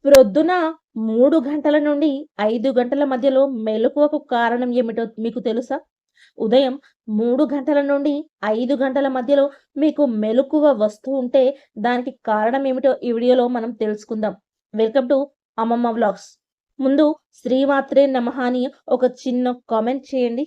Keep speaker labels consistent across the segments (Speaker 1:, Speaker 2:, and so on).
Speaker 1: ప్రొద్దున 3 గంటల నుండి 5 గంటల మధ్యలో మెలకువకు కారణం ఏమిటో మీకు తెలుసా? ఉదయం 3 గంటల నుండి 5 గంటల మధ్యలో మీకు మెలకువ వస్తూ ఉంటే దానికి కారణం ఏమిటో ఈ వీడియోలో మనం తెలుసుకుందాం. వెల్కమ్ టు అమ్మమ్మ వ్లాగ్స్. ముందు శ్రీమాత్రే నమః అని ఒక చిన్న కామెంట్ చేయండి.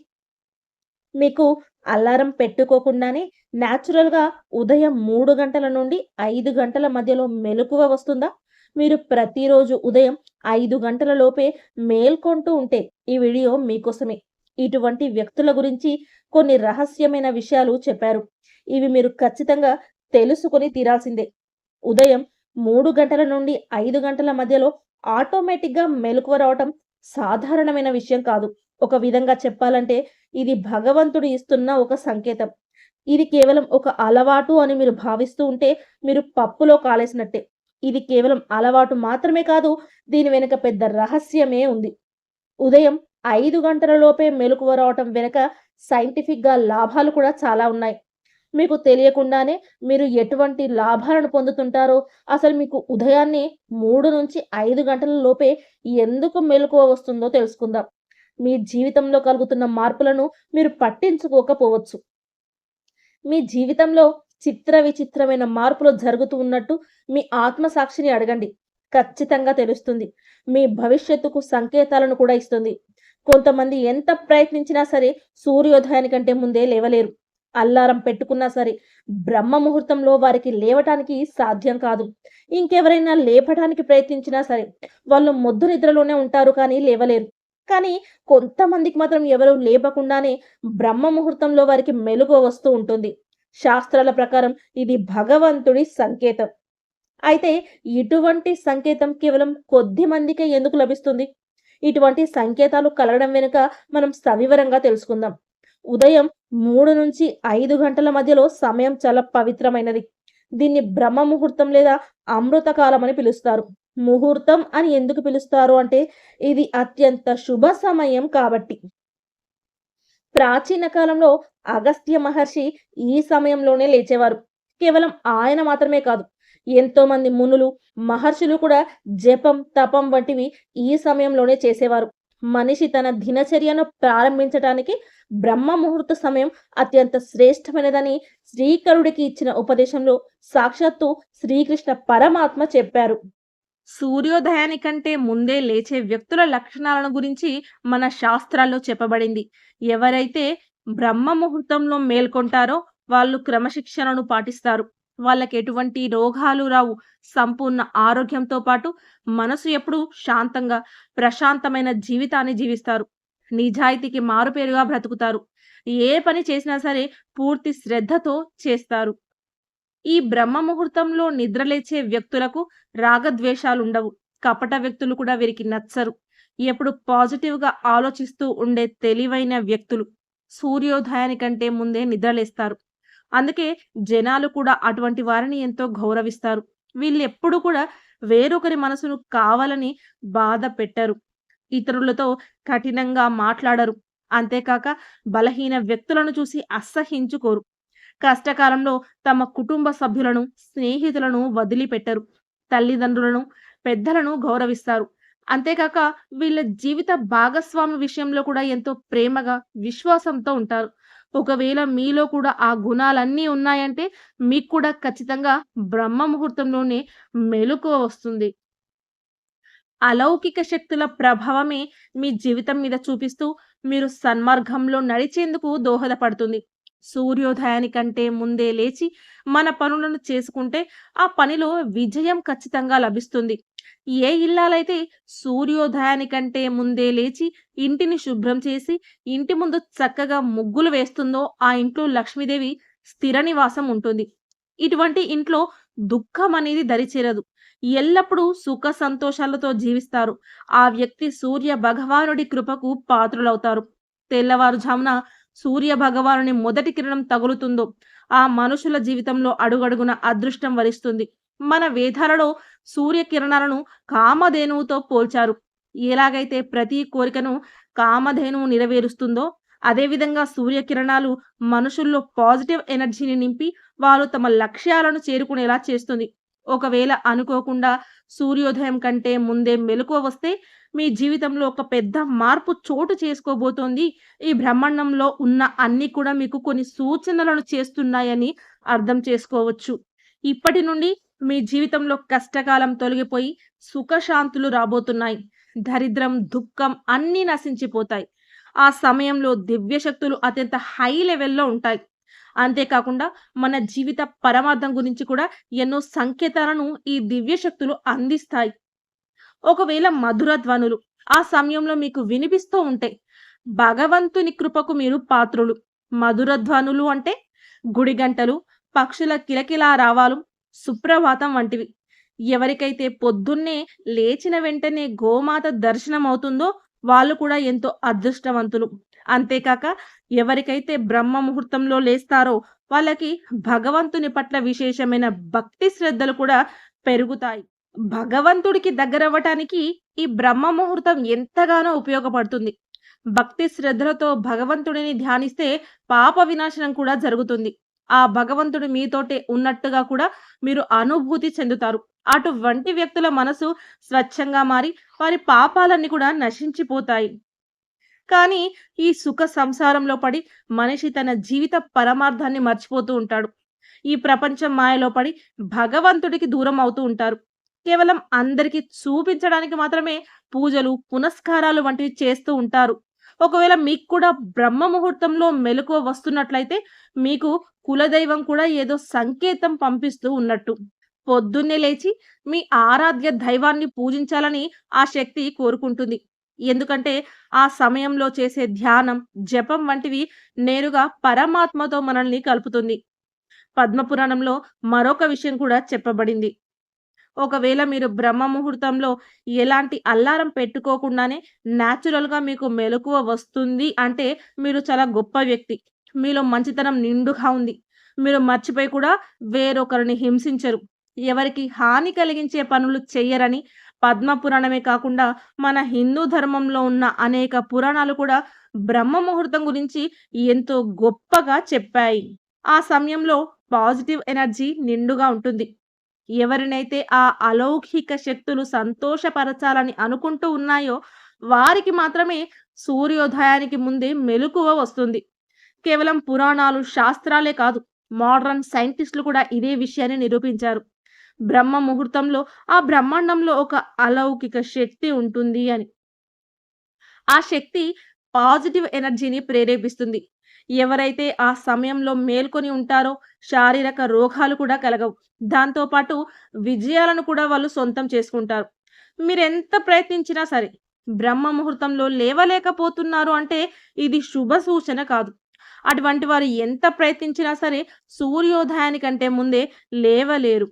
Speaker 1: మీకు అలారం పెట్టుకోకుండానే న్యాచురల్‌గా ఉదయం 3 గంటల నుండి 5 గంటల మధ్యలో మెలకువ వస్తుందా? మీరు ప్రతిరోజు ఉదయం 5 గంటల లోపే మేల్కొంటూ ఉంటే ఈ వీడియో మీకోసమే. ఇటువంటి వ్యక్తుల గురించి కొన్ని రహస్యమైన విషయాలు చెప్పారు. ఇవి మీరు ఖచ్చితంగా తెలుసుకొని తీరాల్సిందే. ఉదయం 3 గంటల నుండి 5 గంటల మధ్యలో ఆటోమేటిక్‌గా మెలకువ రావటం సాధారణమైన విషయం కాదు. ఒక విధంగా చెప్పాలంటే ఇది భగవంతుడు ఇస్తున్న ఒక సంకేతం. ఇది కేవలం ఒక అలవాటు అని మీరు భావిస్తూ ఉంటే మీరు పప్పులో కాలేసినట్టే. ఇది కేవలం అలవాటు మాత్రమే కాదు, దీని వెనుక పెద్ద రహస్యమే ఉంది. ఉదయం 5 గంటల లోపే మెలకువ రావటం వెనుక సైంటిఫిక్‌గా లాభాలు కూడా చాలా ఉన్నాయి. మీకు తెలియకుండానే మీరు ఎటువంటి లాభాలను పొందుతుంటారో, అసలు మీకు ఉదయాన్నే 3-5 గంటల లోపే ఎందుకు మెలకువ వస్తుందో తెలుసుకుందాం. మీ జీవితంలో కలుగుతున్న మార్పులను మీరు పట్టించుకోకపోవచ్చు. మీ జీవితంలో చిత్ర విచిత్రమైన మార్పులు జరుగుతూ ఉన్నట్టు మీ ఆత్మసాక్షిని అడగండి. ఖచ్చితంగా తెలుస్తుంది. మీ భవిష్యత్తుకు సంకేతాలను కూడా ఇస్తుంది. కొంతమంది ఎంత ప్రయత్నించినా సరే సూర్యోదయానికంటే ముందే లేవలేరు. అల్లారం పెట్టుకున్నా సరే బ్రహ్మ ముహూర్తంలో వారికి లేవటానికి సాధ్యం కాదు. ఇంకెవరైనా లేపడానికి ప్రయత్నించినా సరే వాళ్ళు మొద్దు నిద్రలోనే ఉంటారు కానీ లేవలేరు. కానీ కొంతమందికి మాత్రం ఎవరు లేపకుండానే బ్రహ్మ ముహూర్తంలో వారికి మెలుకువ వస్తూ ఉంటుంది. శాస్త్రాల ప్రకారం ఇది భగవంతుడి సంకేతం. అయితే ఇటువంటి సంకేతం కేవలం కొద్ది మందికే ఎందుకు లభిస్తుంది? ఇటువంటి సంకేతాలు కలగడం వెనుక మనం సవివరంగా తెలుసుకుందాం. ఉదయం 3-5 గంటల మధ్యలో సమయం చాలా పవిత్రమైనది. దీన్ని బ్రహ్మ ముహూర్తం లేదా అమృత కాలం అని పిలుస్తారు. ముహూర్తం అని ఎందుకు పిలుస్తారు అంటే ఇది అత్యంత శుభ సమయం కాబట్టి. ప్రాచీన కాలంలో అగస్త్య మహర్షి ఈ సమయంలోనే లేచేవారు. కేవలం ఆయన మాత్రమే కాదు, ఎంతో మంది మునులు, మహర్షులు కూడా జపం, తపం వంటివి ఈ సమయంలోనే చేసేవారు. మనిషి తన దినచర్యను ప్రారంభించటానికి బ్రహ్మ ముహూర్త సమయం అత్యంత శ్రేష్టమైనదని శ్రీకరుడికి ఇచ్చిన ఉపదేశంలో సాక్షాత్తు శ్రీకృష్ణ పరమాత్మ చెప్పారు. సూర్యోదయానికంటే ముందే లేచే వ్యక్తుల లక్షణాలను గురించి మన శాస్త్రాల్లో చెప్పబడింది. ఎవరైతే బ్రహ్మ ముహూర్తంలో మేల్కొంటారో వాళ్ళు క్రమశిక్షణను పాటిస్తారు. వాళ్ళకి ఎటువంటి రోగాలు రావు. సంపూర్ణ ఆరోగ్యంతో పాటు మనసు ఎప్పుడూ శాంతంగా, ప్రశాంతమైన జీవితాన్ని జీవిస్తారు. నిజాయితీకి మారుపేరుగా బ్రతుకుతారు. ఏ పని చేసినా సరే పూర్తి శ్రద్ధతో చేస్తారు. ఈ బ్రహ్మ ముహూర్తంలో నిద్రలేచే వ్యక్తులకు రాగద్వేషాలుండవు. కపట వ్యక్తులు కూడా వీరికి నచ్చరు. ఎప్పుడు పాజిటివ్‌గా ఆలోచిస్తూ ఉండే తెలివైన వ్యక్తులు. సూర్యోదయానికంటే ముందే నిద్రలేస్తారు. అందుకే జనాలు కూడా అటువంటి వారిని ఎంతో గౌరవిస్తారు. వీళ్ళెప్పుడు కూడా వేరొకరి మనసును కావాలని బాధ పెట్టరు. ఇతరులతో కఠినంగా మాట్లాడరు. అంతేకాక బలహీన వ్యక్తులను చూసి అసహ్యించుకోరు. కష్టకాలంలో తమ కుటుంబ సభ్యులను, స్నేహితులను వదిలిపెట్టరు. తల్లిదండ్రులను, పెద్దలను గౌరవిస్తారు. అంతేకాక వీళ్ళ జీవిత భాగస్వామి విషయంలో కూడా ఎంతో ప్రేమగా, విశ్వాసంతో ఉంటారు. ఒకవేళ మీలో కూడా ఆ గుణాలన్నీ ఉన్నాయంటే మీకు కూడా ఖచ్చితంగా బ్రహ్మ ముహూర్తంలోనే మెలకువ వస్తుంది. అలౌకిక శక్తుల ప్రభావమే మీ జీవితం మీద చూపిస్తూ మీరు సన్మార్గంలో నడిచేందుకు దోహదపడుతుంది. సూర్యోదయానికంటే ముందే లేచి మన పనులను చేసుకుంటే ఆ పనిలో విజయం ఖచ్చితంగా లభిస్తుంది. ఏ ఇల్లాలైతే సూర్యోదయానికంటే ముందే లేచి ఇంటిని శుభ్రం చేసి ఇంటి ముందు చక్కగా ముగ్గులు వేస్తుందో ఆ ఇంట్లో లక్ష్మీదేవి స్థిర నివాసం ఉంటుంది. ఇటువంటి ఇంట్లో దుఃఖం అనేది దరిచేరదు. ఎల్లప్పుడూ సుఖ సంతోషాలతో జీవిస్తారు. ఆ వ్యక్తి సూర్య భగవానుడి కృపకు పాత్రులవుతారు. తెల్లవారుజామున సూర్య భగవానుని మొదటి కిరణం తగులుతుందో ఆ మనుషుల జీవితంలో అడుగడుగున అదృష్టం వరిస్తుంది. మన వేదాలలో సూర్యకిరణాలను కామధేనువుతో పోల్చారు. ఎలాగైతే ప్రతి కోరికను కామధేనువు నెరవేరుస్తుందో అదేవిధంగా సూర్యకిరణాలు మనుషుల్లో పాజిటివ్ ఎనర్జీని నింపి వారు తమ లక్ష్యాలను చేరుకునేలా చేస్తుంది. ఒకవేళ అనుకోకుండా సూర్యోదయం కంటే ముందే మెలకువ వస్తే మీ జీవితంలో ఒక పెద్ద మార్పు చోటు చేసుకోబోతోంది. ఈ బ్రహ్మాండంలో ఉన్న అన్నీ కూడా మీకు కొన్ని సూచనలను చేస్తున్నాయని అర్థం చేసుకోవచ్చు. ఇప్పటి నుండి మీ జీవితంలో కష్టకాలం తొలగిపోయి సుఖశాంతులు రాబోతున్నాయి. దరిద్రం, దుఃఖం అన్నీ నశించిపోతాయి. ఆ సమయంలో దివ్య శక్తులు అత్యంత హై లెవెల్‌లో ఉంటాయి. అంతేకాకుండా మన జీవిత పరమార్థం గురించి కూడా ఎన్నో సంకేతాలను ఈ దివ్య శక్తులు అందిస్తాయి. ఒకవేళ మధుర ధ్వనులు ఆ సమయంలో మీకు వినిపిస్తూ ఉంటే భగవంతుని కృపకు మీరు పాత్రులు. మధుర ధ్వనులు అంటే గుడి గంటలు, పక్షుల కిలకిలా రావాలు, సుప్రభాతం వంటివి. ఎవరికైతే పొద్దున్నే లేచిన వెంటనే గోమాత దర్శనం అవుతుందో వాళ్ళు కూడా ఎంతో అదృష్టవంతులు. అంతేకాక ఎవరికైతే బ్రహ్మ ముహూర్తంలో లేస్తారో వాళ్ళకి భగవంతుని పట్ల విశేషమైన భక్తి శ్రద్ధలు కూడా పెరుగుతాయి. భగవంతుడికి దగ్గరవ్వటానికి ఈ బ్రహ్మ ముహూర్తం ఎంతగానో ఉపయోగపడుతుంది. భక్తి శ్రద్ధలతో భగవంతుడిని ధ్యానిస్తే పాప వినాశనం కూడా జరుగుతుంది. ఆ భగవంతుడు మీతోటే ఉన్నట్టుగా కూడా మీరు అనుభూతి చెందుతారు. అటువంటి వ్యక్తుల మనసు స్వచ్ఛంగా మారి వారి పాపాలన్నీ కూడా నశించిపోతాయి. కానీ ఈ సుఖ సంసారంలో పడి మనిషి తన జీవిత పరమార్థాన్ని మర్చిపోతూ ఉంటాడు. ఈ ప్రపంచం మాయలో పడి భగవంతుడికి దూరం అవుతూ ఉంటారు. కేవలం అందరికీ చూపించడానికి మాత్రమే పూజలు, పునస్కారాలు వంటివి చేస్తూ ఉంటారు. ఒకవేళ మీకు కూడా బ్రహ్మ ముహూర్తంలో మెలకువ వస్తున్నట్లయితే మీకు కులదైవం కూడా ఏదో సంకేతం పంపిస్తూ ఉన్నట్టు. పొద్దున్నే లేచి మీ ఆరాధ్య దైవాన్ని పూజించాలని ఆ శక్తి కోరుకుంటుంది. ఎందుకంటే ఆ సమయంలో చేసే ధ్యానం, జపం వంటివి నేరుగా పరమాత్మతో మనల్ని కలుపుతుంది. పద్మపురాణంలో మరొక విషయం కూడా చెప్పబడింది. ఒకవేళ మీరు బ్రహ్మ ముహూర్తంలో ఎలాంటి అలారం పెట్టుకోకుండానే న్యాచురల్‌గా మీకు మెలకువ వస్తుంది అంటే మీరు చాలా గొప్ప వ్యక్తి. మీలో మంచితనం నిండుగా ఉంది. మీరు మర్చిపోయి కూడా వేరొకరిని హింసించరు. ఎవరికి హాని కలిగించే పనులు చెయ్యరని పద్మపురాణమే కాకుండా మన హిందూ ధర్మంలో ఉన్న అనేక పురాణాలు కూడా బ్రహ్మ ముహూర్తం గురించి ఎంతో గొప్పగా చెప్పాయి. ఆ సమయంలో పాజిటివ్ ఎనర్జీ నిండుగా ఉంటుంది. ఎవరినైతే ఆ అలౌకిక శక్తులు సంతోషపరచాలని అనుకుంటూ ఉన్నాయో వారికి మాత్రమే సూర్యోదయానికి ముందే మెలకువ వస్తుంది. కేవలం పురాణాలు, శాస్త్రాలే కాదు, మోడర్న్ సైంటిస్టులు కూడా ఇదే విషయాన్ని నిరూపించారు. బ్రహ్మ ముహూర్తంలో ఆ బ్రహ్మాండంలో ఒక అలౌకిక శక్తి ఉంటుంది అని. ఆ శక్తి పాజిటివ్ ఎనర్జీని ప్రేరేపిస్తుంది. ఎవరైతే ఆ సమయంలో మేల్కొని ఉంటారో శారీరక రోగాలు కూడా కలగవు. దాంతో పాటు విజయాలను కూడా వాళ్ళు సొంతం చేసుకుంటారు. మీరెంత ప్రయత్నించినా సరే బ్రహ్మ ముహూర్తంలో లేవలేకపోతున్నారు అంటే ఇది శుభ సూచన కాదు. అటువంటి వారు ఎంత ప్రయత్నించినా సరే సూర్యోదయానికంటే ముందే లేవలేరు.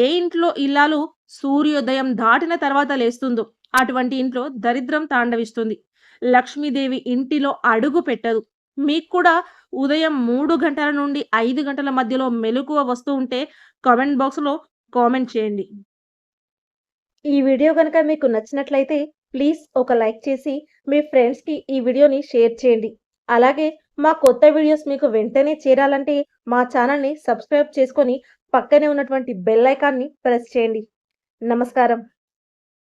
Speaker 1: ఏ ఇంట్లో ఇల్లాలు సూర్యోదయం దాటిన తర్వాత లేస్తుందో అటువంటి ఇంట్లో దరిద్రం తాండవిస్తుంది. లక్ష్మీదేవి ఇంటిలో అడుగు పెట్టదు. మీకు కూడా ఉదయం 3 గంటల నుండి 5 గంటల మధ్యలో మెలకువ వస్తూ ఉంటే కామెంట్ బాక్స్‌లో కామెంట్ చేయండి. ఈ వీడియో గనుక మీకు నచ్చినట్లయితే ప్లీజ్ ఒక లైక్ చేసి మీ ఫ్రెండ్స్‌కి ఈ వీడియోని షేర్ చేయండి. అలాగే మా కొత్త వీడియోస్ మీకు వెంటనే చేరాలంటే మా ఛానల్‌ని సబ్స్క్రైబ్ చేసుకొని పక్కనే ఉన్నటువంటి బెల్ ఐకాన్‌ని ప్రెస్ చేయండి. నమస్కారం.